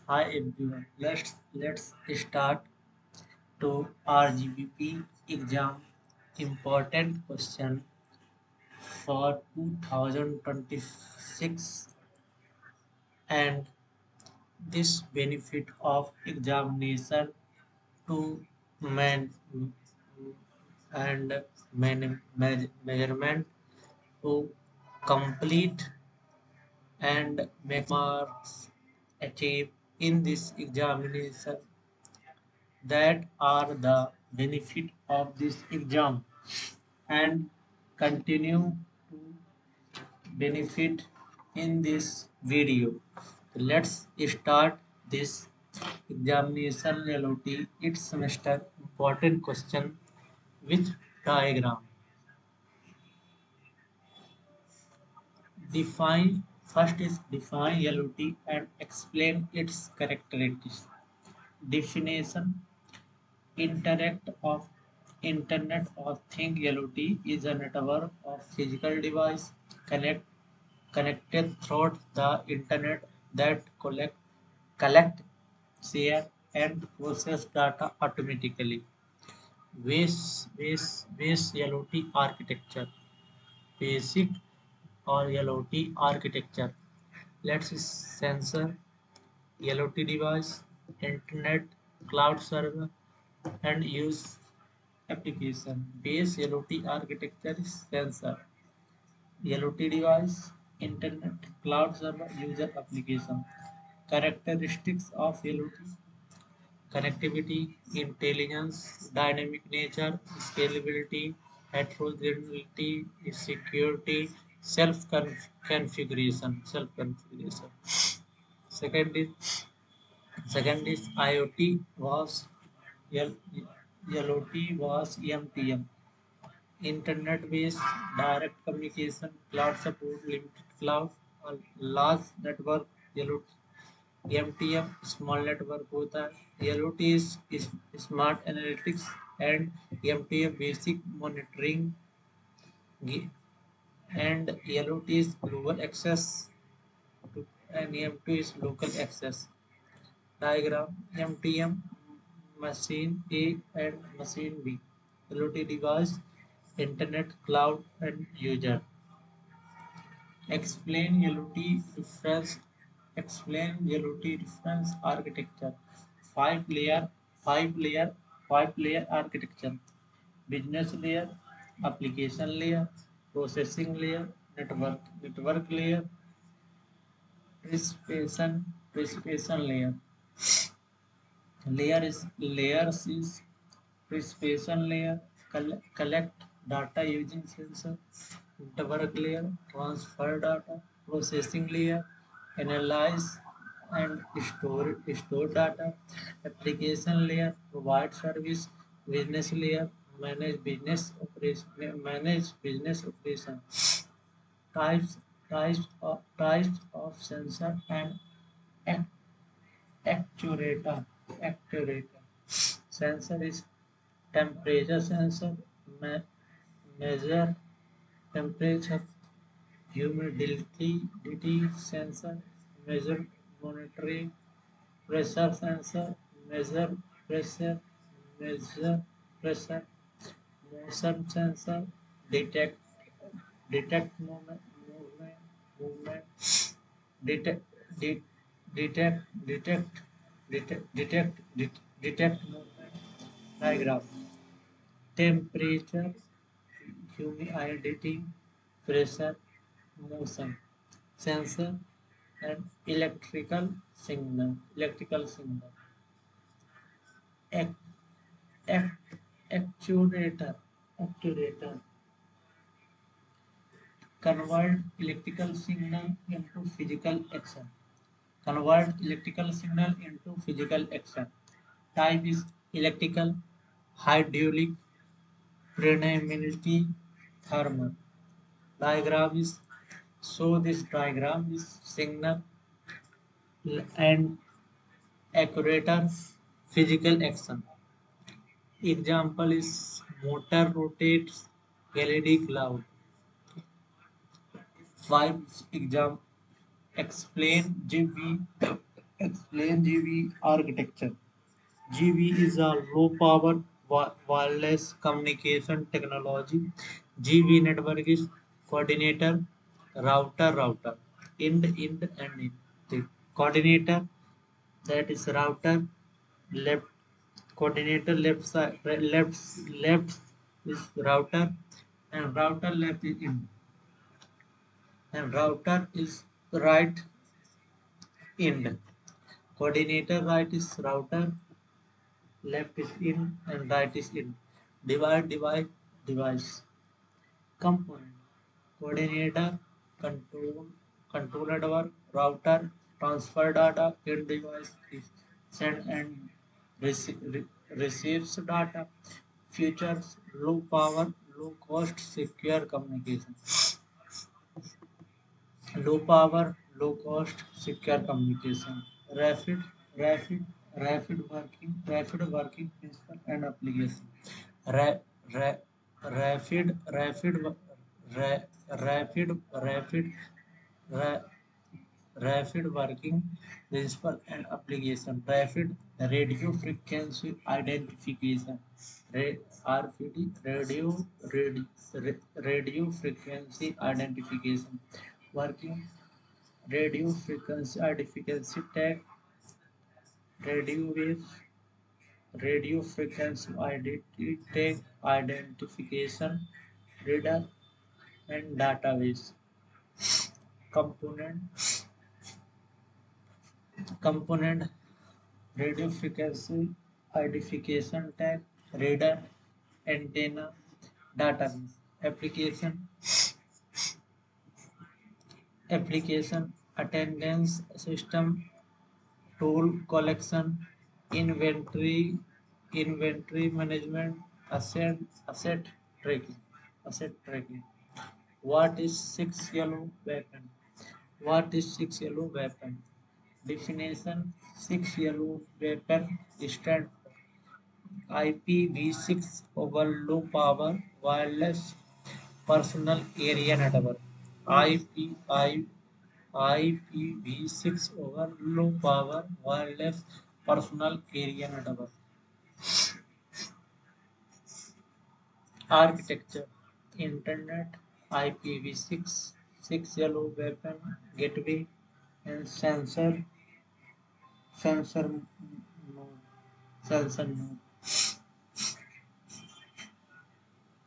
Hi everyone. Let's start to RGBP exam important question for 2026 and this benefit of examination to man and measurement to complete and make marks achieved in this examination that are the benefit of this exam and continue to benefit in this video. Let's start this examination reality. Its semester important question with diagram. Define first is define reality and explain its characteristics. Definition Interact of Internet of Things (IoT) is a network of physical devices connected through the Internet that collect, share, and process data automatically. Base IoT architecture. Basic or IoT architecture. Let's see sensor, IoT device, Internet, cloud server, and use application. Base IoT architecture is sensor, IoT device, internet, cloud server, user application. Characteristics of IoT: connectivity, intelligence, dynamic nature, scalability, heterogeneity, security, self configuration. Second is second is IoT was EMTM. Internet-based direct communication, cloud support, limited cloud, large network, MTM, small network होता है, LOT is smart analytics and MTM basic monitoring and LOT is global access and M2 is local access. Diagram MTM machine A and machine B. LOT device, internet, cloud and user. Explain LOT reference. Explain LOT reference architecture. Five layer, five layer, five layer architecture. Business layer, application layer, processing layer, network layer, precipitation layer. Layers is precipitation layer, collect data using sensor, network layer, transfer data, processing layer, analyze and store data, application layer, provide service, business layer, manage business operation. Types types of sensor and act, actuator. Actuator. Sensor is temperature sensor, measure temperature, humidity sensor, measure monitoring, pressure sensor, measure pressure, measure pressure, motion sensor, detect movement, detect de- detect movement. Diagram: temperature, humidity, pressure, motion, sensor, and electrical signal. Act, act, actuator convert electrical signal into physical action. Convert electrical signal into physical action. Type is electrical, hydraulic, pneumatic, thermal. Diagram is show this diagram is signal and actuator physical action. Example is motor rotates LED cloud. Five exam explain GV Explain GV architecture. GV is a low power wireless communication technology. GV network is coordinator, router, ind, and in. The coordinator, that is router, left coordinator left side, left is router, and router left is in, and router is right end. Coordinator right is router, left is in, and right is in. Divide, device. Component. Coordinator, control, controller network, router, transfer data, end device is send and receives data. Features, low power, low cost, secure communication. Low power, low cost, secure communication. Rapid, rapid, rapid working principle and application. Ra- ra- rapid, rapid, ra- rapid, ra- rapid working principle and application. Rapid radio frequency identification. RFID, radio frequency identification. Working radio frequency identification tag, radio waves, radio frequency identity tag, identification, reader, and database. Component, component, radio frequency identification tag, radar, antenna, database. Application, application, attendance system, tool collection, inventory, inventory management, asset tracking, asset tracking. What is six yellow weapon? What is six yellow weapon? Definition: six yellow weapon stand for IPv6 over low power wireless personal area network. IPI IPv6 over low power wireless personal area network. Architecture: Internet, IPv6, 6 yellow weapon gateway, and sensor node, sensor node.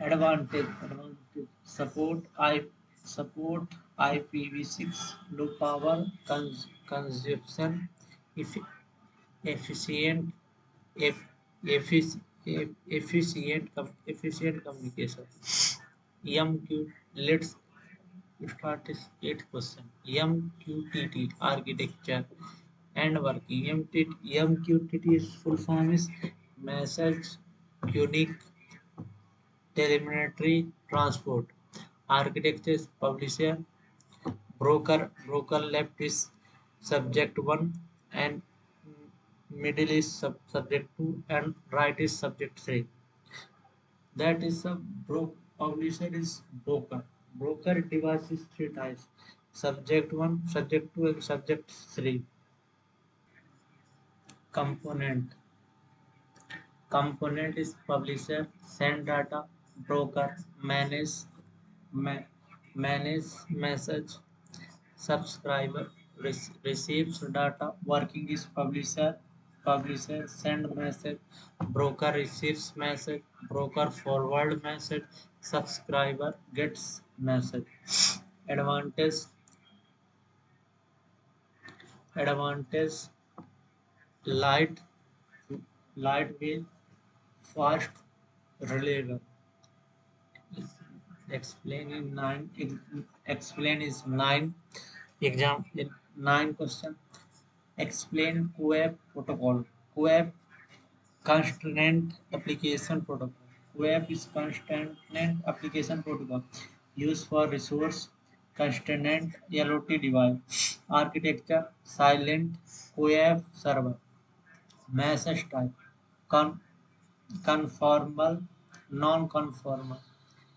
Advantage: support IPv6 low power consumption, efficient eff- efficient communication. MQ, let's start this 8th question. MQTT architecture and working. MQTT is full form is message unique telemetry transport. Architecture is publisher, broker left is subject 1, and middle is subject 2, and right is subject 3. That is a publisher is broker. Broker devices three types: subject 1, subject 2, and subject 3. Component. Component is publisher, send data, broker, ma- manage message, subscriber receives data. Working is publisher send message, broker receives message, broker forward message, subscriber gets message. Advantage, advantage, light, lightweight, fast, reliable. Explain is 9 exam in 9 question. Explain QAP protocol. QAP, constraint application protocol. QAP is constraint application protocol used for resource constraint LOT device. Architecture: silent QAP server. Message type: con- conformal, non-conformal.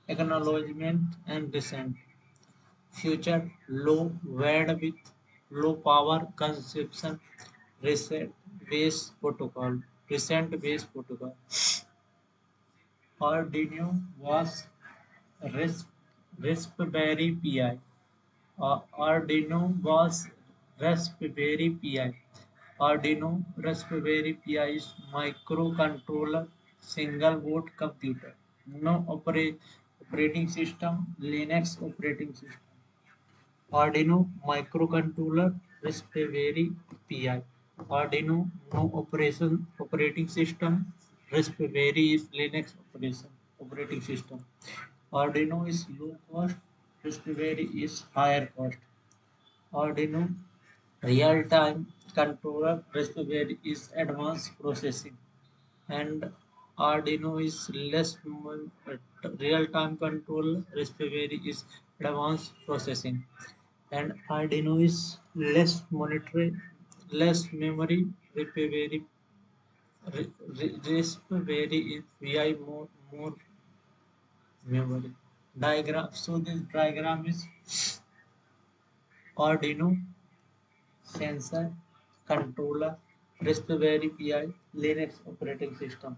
Acknowledgement and descent. Future: low bandwidth, low power consumption, recent base protocol. Recent base protocol. Arduino was Ras- Raspberry Pi. Arduino was Raspberry Pi. Arduino Raspberry Pi is microcontroller single board computer. No operating system, Linux operating system. Arduino microcontroller Raspberry Pi. Arduino no operating system. Raspberry is Linux operating system. Arduino is low cost. Raspberry is higher cost. Arduino real-time controller Raspberry is advanced processing, and Arduino is less real-time controller Raspberry is advanced processing, and Arduino is less monetary, less memory. Raspberry is VI more memory. Diagram. So this diagram is Arduino sensor, controller, Raspberry Pi, Linux operating system,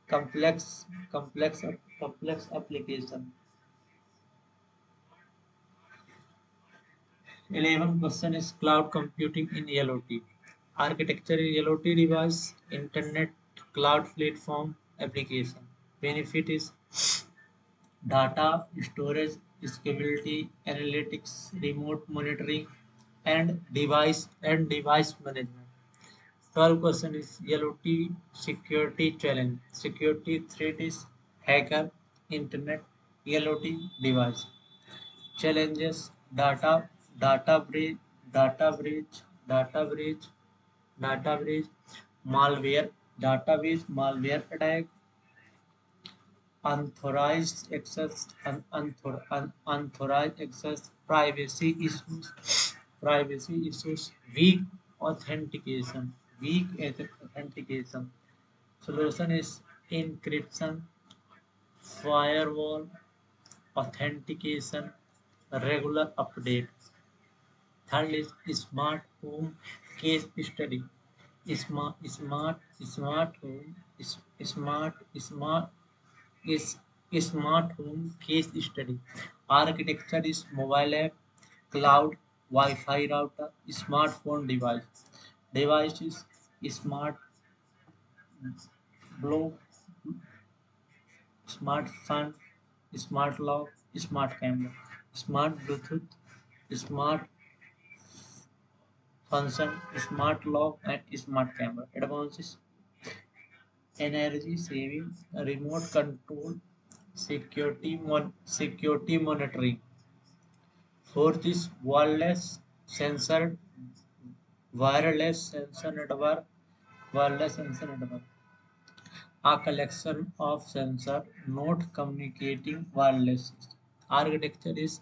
complex, complex application. 11 question is cloud computing in LOT. Architecture in LOT device, internet, cloud platform, application. Benefit is data storage, scalability, analytics, remote monitoring, and device management. 12% is LOT security challenge. Security threat is hacker, internet, LOT device. Challenges data breach, data breach, data breach, data breach, malware, database malware attack, unauthorized access, privacy issues, authentication, weak authentication. Solution is encryption, firewall, authentication, regular update. Third is smart home case study. Smart home smart is smart home case study. Architecture is mobile app, cloud, Wi-Fi router, smartphone device. Device is smart blow, smart fan, smart lock, smart camera, smart Bluetooth, smart function, smart lock, and smart camera. Advances energy saving, remote control, security monitoring. Fourth is wireless sensor network, wireless sensor network. A collection of sensor not communicating wirelessly. Architecture is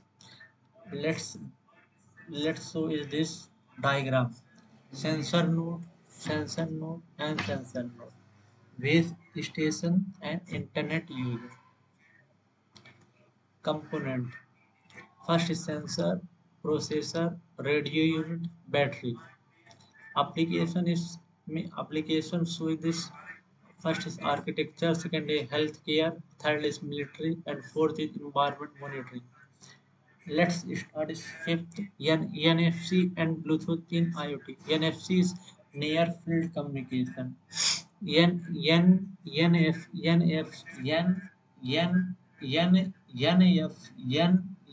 let's let's show is this diagram. Sensor node, and sensor node. Base station and internet user. Component. First is sensor, processor, radio unit, battery. Application is application show this. First is architecture, second is healthcare, third is military, and fourth is environment monitoring. Let's start is fifth NFC and Bluetooth in IoT. NFC is near field communication. N N NF NF N N N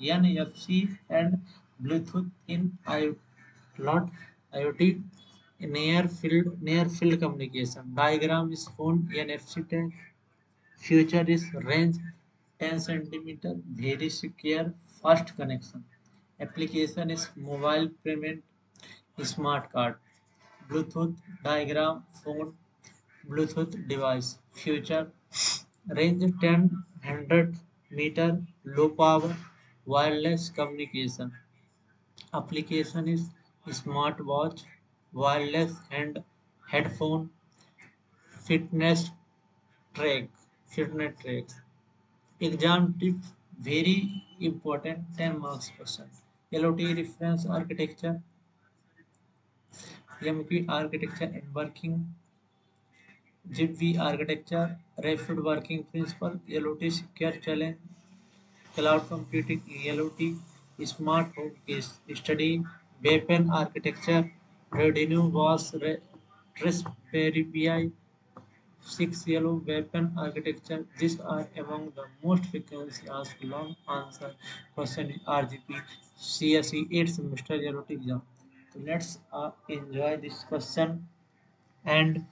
NFC and Bluetooth in IoT near field communication. Diagram is phone NFC tag. Future is range 10 centimeter, very secure, fast connection. Application is mobile payment, smart card, Bluetooth diagram, phone, Bluetooth device. Future range 10 100 meter, low power, wireless communication. Application is smartwatch, wireless and headphone, fitness track, fitness track. Exam tip very important 10 marks question. LOT reference architecture. MQ architecture and working, GIV architecture, rapid working principle, LOT secure challenge, cloud computing, LOT, smart home case study, weapon architecture, Arduino was Raspberry Pi, 6 yellow weapon architecture. These are among the most frequently asked long answer question in RGP CSE 8 semester LOT exam. So let's enjoy this question and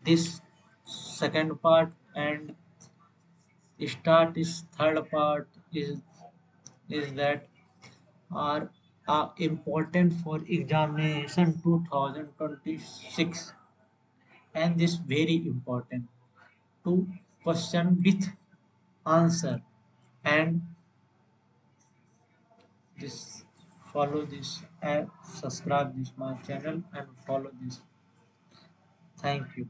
this second part and start this third part is that are important for examination 2026 and this very important to question with answer and this follow this and subscribe this my channel and follow this. Thank you.